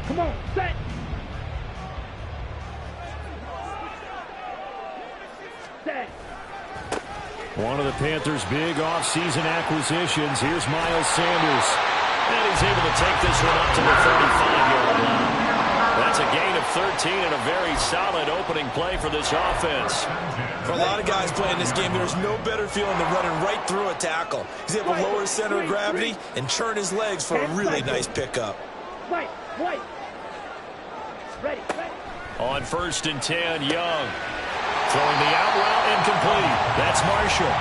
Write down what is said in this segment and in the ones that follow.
Come on, set. Set. One of the Panthers' big offseason acquisitions. Here's Miles Sanders. And he's able to take this one up to the 35-yard line. That's a gain of 13 and a very solid opening play for this offense. For a lot of guys playing this game, there's no better feeling than running right through a tackle. He's able to lower his center of gravity and churn his legs for a really nice pickup. Wait. Ready. On 1st and 10, Young. Throwing the out route incomplete. That's Marshall.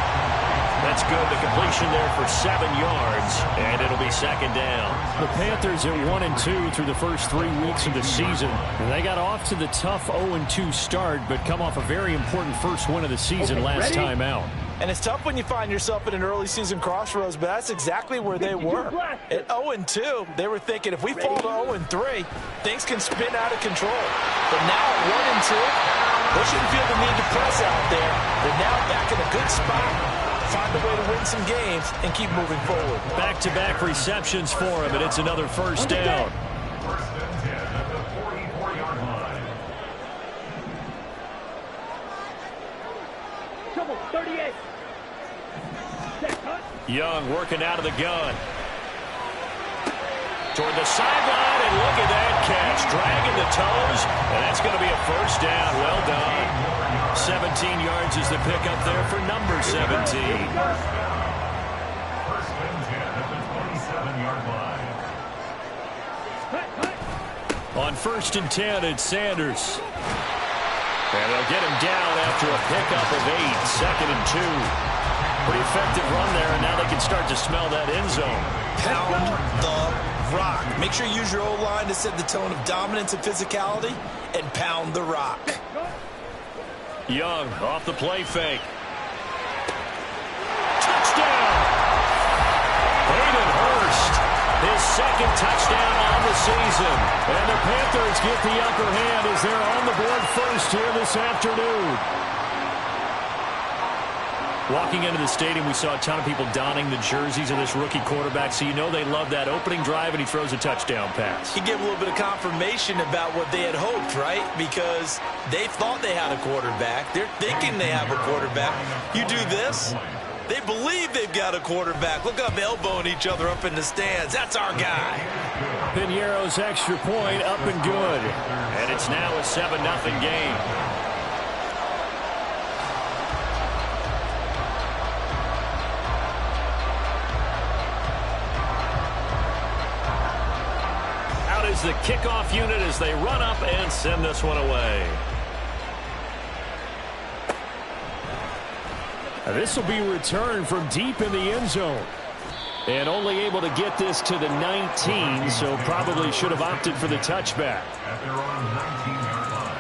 That's good. The completion there for 7 yards, and it'll be 2nd down. The Panthers at 1-2 through the first 3 weeks of the season. And they got off to the tough 0-2 start, but come off a very important first win of the season last time out. And it's tough when you find yourself in an early season crossroads, but that's exactly where they were. At 0-2, they were thinking if we fall to 0-3, things can spin out of control. But now at 1-2, they shouldn't feel the need to press out there. They're now back in a good spot. Find a way to win some games and keep moving forward. Back-to-back receptions for him, and it's another first down. First and 10 at the 44-yard line. Trouble, 38. Set, cut. Young working out of the gun. Toward the sideline, and look at that catch. Dragging the toes, and that's going to be a first down. Well done. 17 yards is the pickup there for number 17. First and 10 at the 27-yard line. On 1st and 10, it's Sanders. And they'll get him down after a pickup of 8. 2nd and 2. Pretty effective run there, and now they can start to smell that end zone. Pound the rock. Make sure you use your O-line to set the tone of dominance and physicality, and pound the rock. Young off the play fake. Touchdown! Hayden Hurst, his 2nd touchdown on the season. And the Panthers get the upper hand as they're on the board first here this afternoon. Walking into the stadium, we saw a ton of people donning the jerseys of this rookie quarterback, so you know they love that opening drive, and he throws a touchdown pass. He gave a little bit of confirmation about what they had hoped, right? Because they thought they had a quarterback. They're thinking they have a quarterback. You do this, they believe they've got a quarterback. Look up, elbowing each other up in the stands. That's our guy. Piñeiro's extra point up and good. And it's now a 7-0 game. Is the kickoff unit as they run up and send this one away. This will be returned from deep in the end zone. And only able to get this to the 19, so probably should have opted for the touchback. At their own 19-yard line.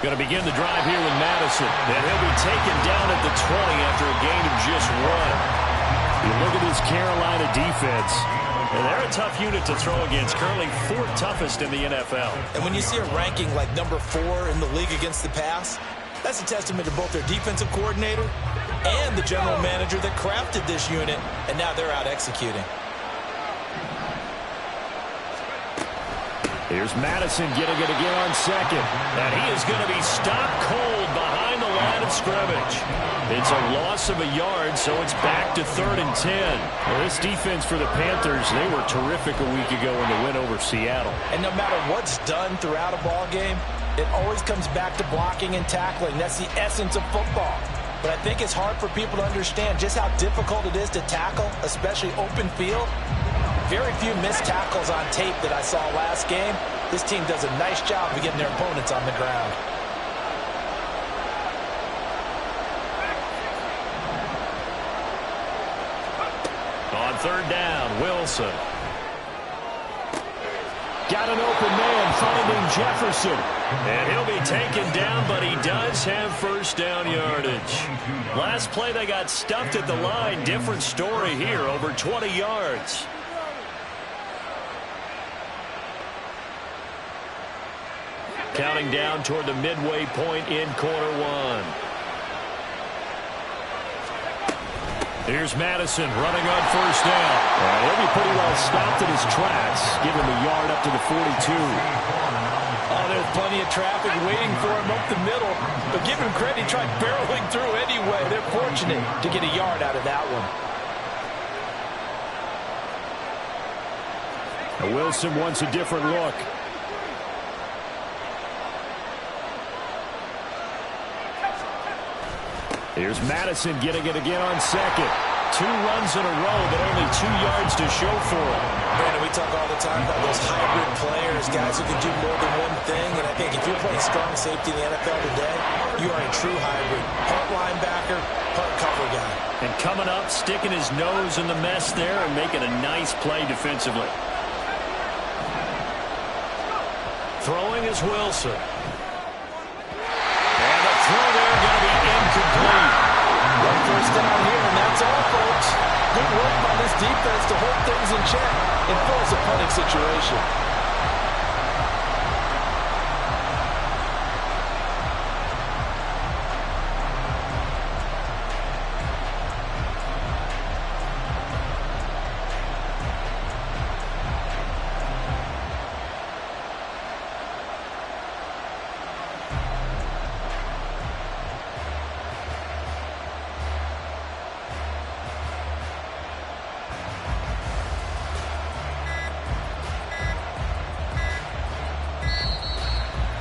Going to begin the drive here with Madison. And he'll be taken down at the 20 after a gain of just 1. You look at this Carolina defense. And they're a tough unit to throw against. Currently 4th toughest in the NFL. And when you see a ranking like number 4 in the league against the pass, that's a testament to both their defensive coordinator and the general manager that crafted this unit. And now they're out executing. Here's Madison getting it again on 2nd. And he is going to be stopped cold behind the line of scrimmage. It's a loss of a yard, so it's back to 3rd and 10. Well, this defense for the Panthers, they were terrific a week ago in the win over Seattle. And no matter what's done throughout a ball game, it always comes back to blocking and tackling. That's the essence of football. But I think it's hard for people to understand just how difficult it is to tackle, especially open field. Very few missed tackles on tape that I saw last game. This team does a nice job of getting their opponents on the ground. On 3rd down, Wilson. Got an open man finding Jefferson. And he'll be taken down, but he does have first down yardage. Last play they got stuffed at the line. Different story here, over 20 yards. Counting down toward the midway point in quarter one. Here's Madison running on first down. He'll be pretty well stopped in his tracks, giving him a yard up to the 42. Oh, there's plenty of traffic waiting for him up the middle. But give him credit, he tried barreling through anyway. They're fortunate to get a yard out of that one. Wilson wants a different look. Here's Madison getting it again on second. 2 runs in a row, but only 2 yards to show for him. Brandon, we talk all the time about those hybrid players, guys who can do more than one thing. And I think if you're playing strong safety in the NFL today, you are a true hybrid. Part linebacker, part cover guy. And coming up, sticking his nose in the mess there and making a nice play defensively. Throwing is Wilson. And the throw there going to be incomplete. One first down here, and that's all, folks. Good work by this defense to hold things in check and force a punting situation.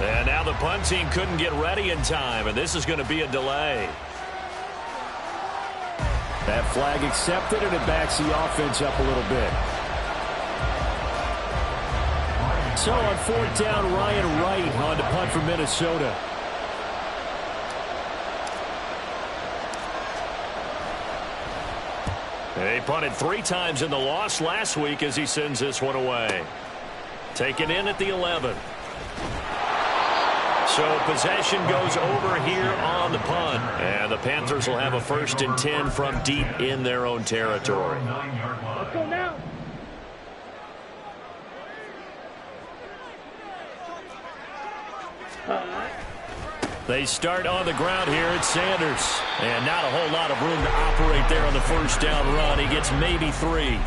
And now the punt team couldn't get ready in time, and this is going to be a delay. That flag accepted, and it backs the offense up a little bit. So on 4th down, Ryan Wright on to punt for Minnesota. They punted 3 times in the loss last week as he sends this one away. Taken in at the 11. So possession goes over here on the punt. And the Panthers will have a 1st and 10 from deep in their own territory. Let's go now. They start on the ground here at Sanders. And not a whole lot of room to operate there on the 1st down run. He gets maybe 3.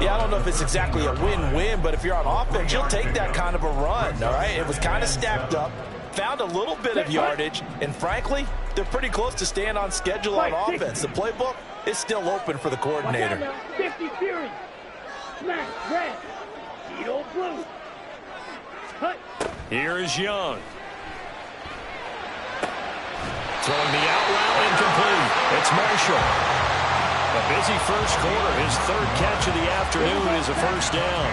Yeah, I don't know if it's exactly a win-win, but if you're on offense, you'll take that kind of a run, all right? It was kind of stacked up, found a little bit of yardage, and frankly, they're pretty close to staying on schedule on offense. The playbook is still open for the coordinator. 50 series. Smash, red. Eagle blue. Cut. Here is Young. Throwing the out route incomplete. It's Marshall. A busy first quarter. His 3rd catch of the afternoon is a 1st down.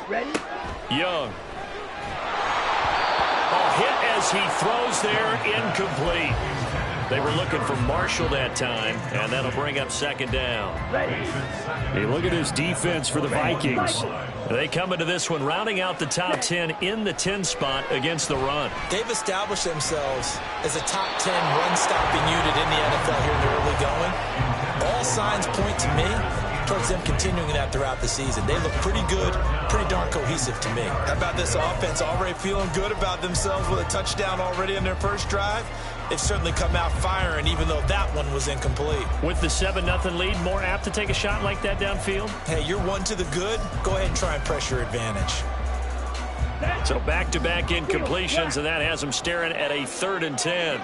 Ready? Young. Oh, hit as he throws there, incomplete. They were looking for Marshall that time, and that'll bring up 2nd down. Hey, look at this defense for the Vikings. They come into this one rounding out the top 10 in the 10 spot against the run. They've established themselves as a top 10 run-stopping unit in the NFL here in the early going. All signs point to me towards them continuing that throughout the season. They look pretty good, pretty darn cohesive to me. How about this offense already feeling good about themselves with a touchdown already in their first drive? They've certainly come out firing, even though that one was incomplete. With the 7-0 lead, more apt to take a shot like that downfield? Hey, you're one to the good. Go ahead and try and press your advantage. So back-to-back incompletions, and that has them staring at a 3rd and 10.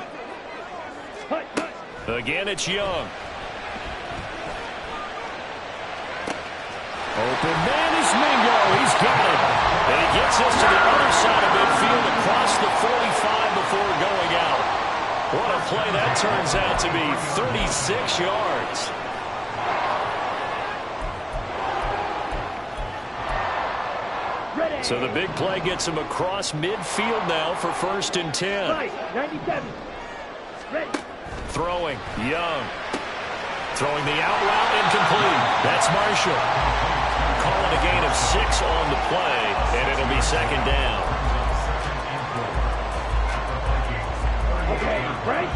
Again, it's Young. Open man is Mingo. He's got it. And he gets us to the other side of midfield across the 45 before going out. What a play that turns out to be. 36 yards. So the big play gets him across midfield now for 1st and 10. 97. Ready. Throwing, Young. Throwing the out route, incomplete. That's Marshall. Calling a gain of 6 on the play, and it'll be 2nd down. Okay, right.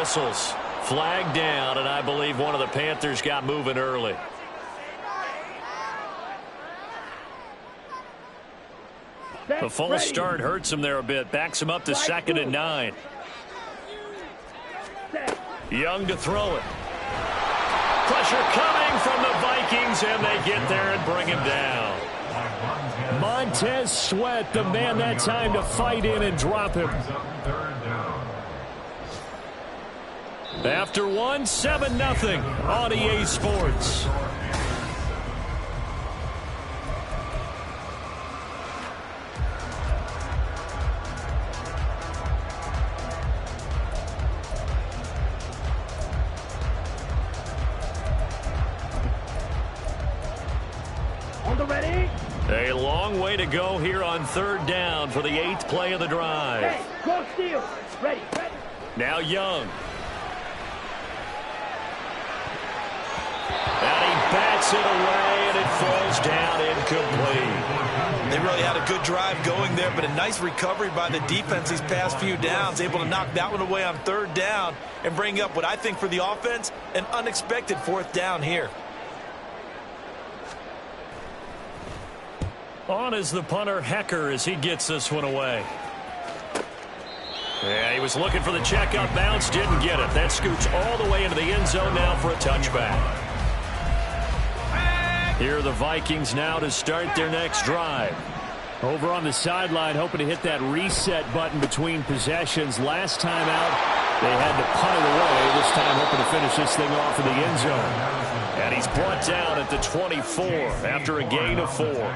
whistles. Flag down, and I believe one of the Panthers got moving early. The false start hurts him there a bit. Backs him up to 2nd and 9. Young to throw it. Pressure coming from the Vikings, and they get there and bring him down. Montez Sweat, the man that time to fight in and drop him. After one, 7-0 on EA Sports. On the ready. A long way to go here on 3rd down for the 8th play of the drive. Hey, cross steal. Ready. Now Young. And he bats it away, and it falls down incomplete. They really had a good drive going there, but a nice recovery by the defense these past few downs, able to knock that one away on 3rd down and bring up what I think for the offense, an unexpected 4th down here. On is the punter, Hecker, as he gets this one away. Yeah, he was looking for the check-up bounce, didn't get it. That scoots all the way into the end zone now for a touchback. Here are the Vikings now to start their next drive. Over on the sideline, hoping to hit that reset button between possessions. Last time out, they had to punt it away. This time, hoping to finish this thing off in the end zone. And he's brought down at the 24 after a gain of 4.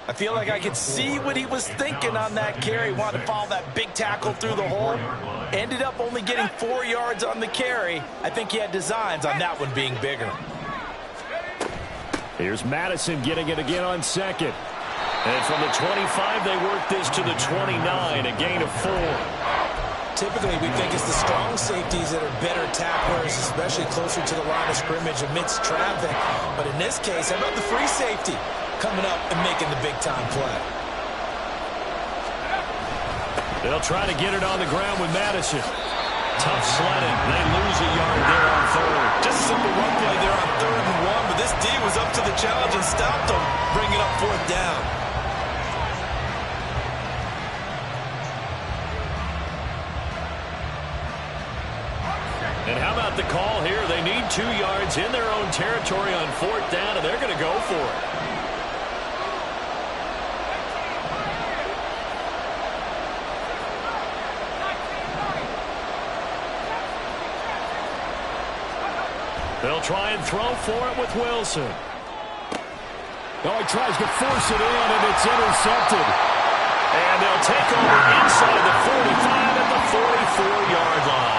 I feel like I could see what he was thinking on that carry. Wanted to follow that big tackle through the hole. Ended up only getting 4 yards on the carry. I think he had designs on that one being bigger. Here's Madison getting it again on 2nd. And from the 25, they work this to the 29, a gain of 4. Typically, we think it's the strong safeties that are better tacklers, especially closer to the line of scrimmage amidst traffic. But in this case, how about the free safety coming up and making the big-time play? They'll try to get it on the ground with Madison. Tough sledding. They lose a yard there on 3rd. Just a simple run play there on 3rd and 1, but this D was up to the challenge and stopped them, bringing up 4th down. And how about the call here? They need 2 yards in their own territory on 4th down, and they're going to go for it. They'll try and throw for it with Wilson. Oh, he tries to force it in, and it's intercepted. And they'll take over inside the 45 at the 44-yard line.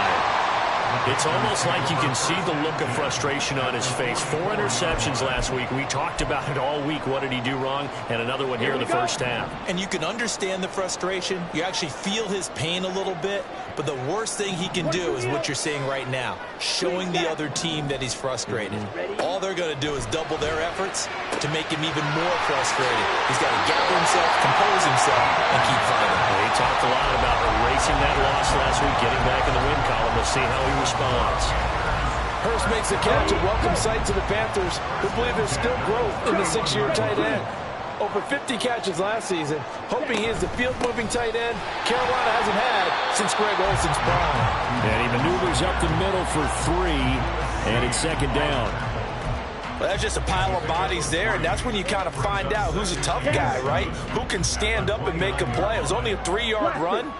It's almost like you can see the look of frustration on his face. 4 interceptions last week. We talked about it all week. What did he do wrong? And another one here in the first half. And you can understand the frustration. You actually feel his pain a little bit. But the worst thing he can do is what you're seeing right now, showing the other team that he's frustrated. All they're going to do is double their efforts to make him even more frustrated. He's got to gather himself, compose himself, and keep fighting. He talked a lot about erasing that loss last week, getting back in the win column. We'll see how he responds. Hurst makes a catch, a welcome sight to the Panthers, who believe there's still growth in the 6-year tight end. Over 50 catches last season, hoping he is the field-moving tight end Carolina hasn't had since Greg Olson's prime. And he maneuvers up the middle for 3, and it's 2nd down. Well, that's just a pile of bodies there, and that's when you kind of find out who's a tough guy, right? Who can stand up and make a play. It was only a 3-yard run,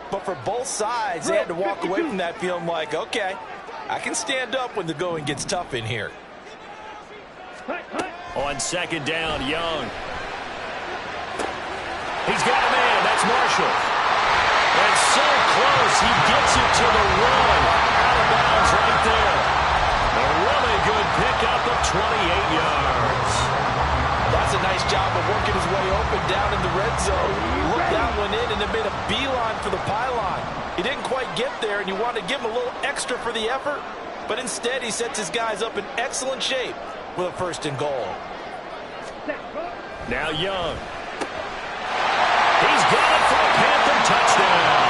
but for both sides, they had to walk away from that feeling like, okay, I can stand up when the going gets tough in here. On 2nd down, Young. He's got a man. That's Marshall. And so close. He gets it to the run. Out of bounds right there. A really good pickup of 28 yards. That's a nice job of working his way open down in the red zone. Looked that one in and then made a beeline for the pylon. He didn't quite get there, and you want to give him a little extra for the effort, but instead he sets his guys up in excellent shape with a 1st and goal. Now Young. He's got it for a Panther touchdown.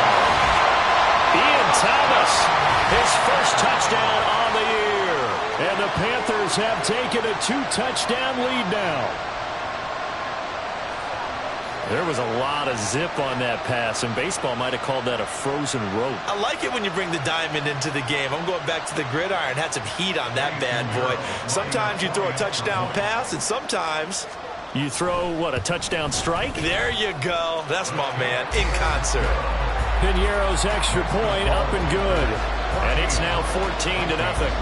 Ian Thomas His first touchdown on the year. And the Panthers have taken a 2-touchdown lead now. There was a lot of zip on that pass, and baseball might have called that a frozen rope. I like it when you bring the diamond into the game. I'm going back to the gridiron. Had some heat on that bad boy. Sometimes you throw a touchdown pass, and sometimes you throw, what, a touchdown strike? There you go. That's my man, in concert. Piñeiro's extra point up and good. And it's now 14-0.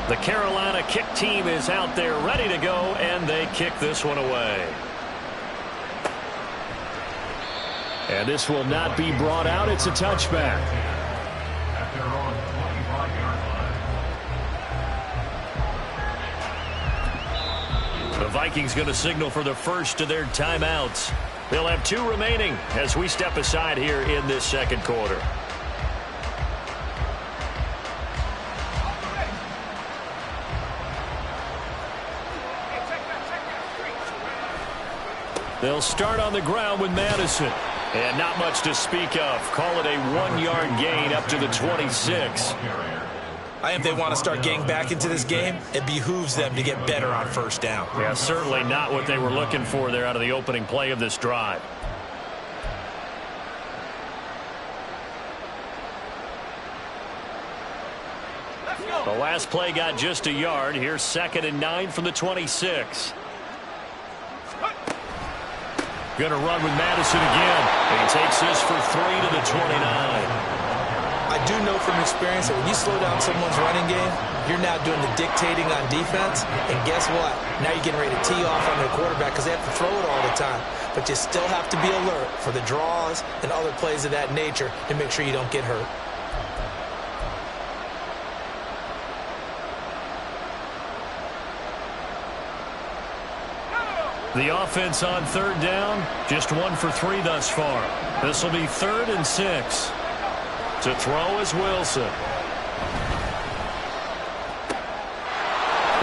The Carolina kick team is out there ready to go, and they kick this one away. And this will not be brought out. It's a touchback. At their own 25-yard line. The Vikings going to signal for the first of their timeouts. They'll have 2 remaining as we step aside here in this second quarter. They'll start on the ground with Madison. And not much to speak of. Call it a 1-yard gain up to the 26. I think if they want to start getting back into this game, it behooves them to get better on first down. Yeah, certainly not what they were looking for there out of the opening play of this drive. The last play got just a yard. Here's 2nd and 9 from the 26. Going to run with Madison again. And he takes this for 3 to the 29. I do know from experience that when you slow down someone's running game, you're now doing the dictating on defense. And guess what? Now you're getting ready to tee off on their quarterback because they have to throw it all the time. But you still have to be alert for the draws and other plays of that nature to make sure you don't get hurt. The offense on 3rd down, just 1 for 3 thus far. This will be 3rd and 6. To throw is Wilson.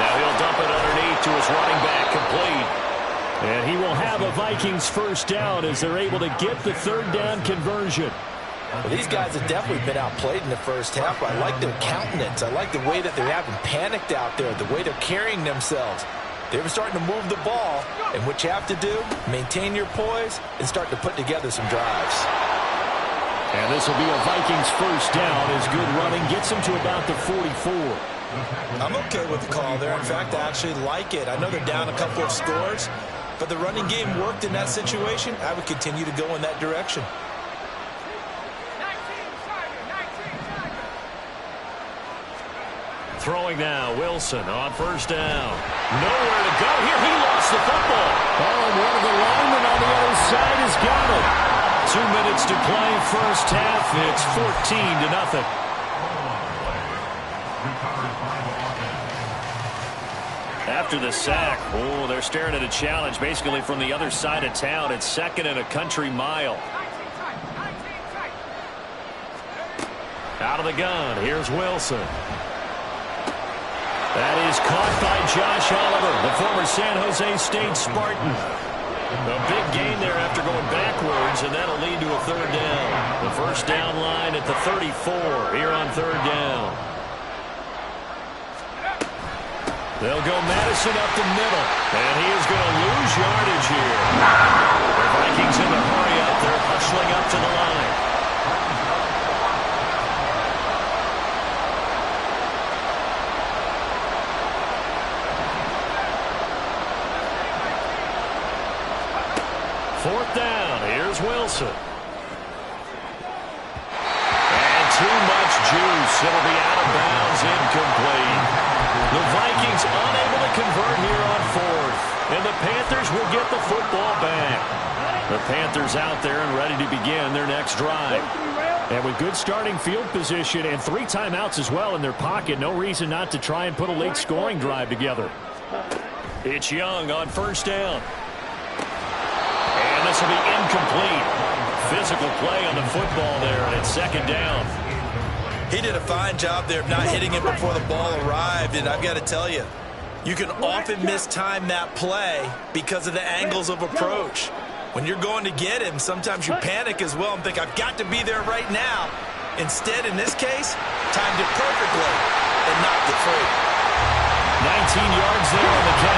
Now he'll dump it underneath to his running back, complete. And he will have a Vikings first down as they're able to get the 3rd down conversion. Well, these guys have definitely been outplayed in the first half. I like their countenance. I like the way that they haven't panicked out there, the way they're carrying themselves. They were starting to move the ball, and what you have to do, maintain your poise and start to put together some drives. And this will be a Vikings first down as good running gets them to about the 44. I'm okay with the call there. In fact, I actually like it. I know they're down a couple of scores, but the running game worked in that situation. I would continue to go in that direction. Throwing now, Wilson on first down. Nowhere to go here. He lost the football. Oh, and one of the linemen on the other side has got it. 2 minutes to play first half. It's 14-0. After the sack, oh, they're staring at a challenge basically from the other side of town. It's 2nd and a country mile. Out of the gun, here's Wilson. That is caught by Josh Oliver, the former San Jose State Spartan. A big gain there after going backwards, and that'll lead to a 3rd down. The first down line at the 34 here on 3rd down. They'll go Madison up the middle, and he is going to lose yardage here. The Vikings in the hurry up. They're hustling up to the line. Fourth down, here's Wilson. And too much juice. It'll be out of bounds, incomplete. The Vikings unable to convert here on 4th. And the Panthers will get the football back. The Panthers out there and ready to begin their next drive. And with good starting field position and 3 timeouts as well in their pocket, no reason not to try and put a late scoring drive together. It's Young on first down. this will be incomplete. Physical play on the football there, and it's second down. He did a fine job there of not hitting it before the ball arrived, and I've got to tell you, you can often mistime that play because of the angles of approach. When you're going to get him, sometimes you panic as well and think, I've got to be there right now. Instead, in this case, timed it perfectly and knocked it free. 19 yards there on the catch.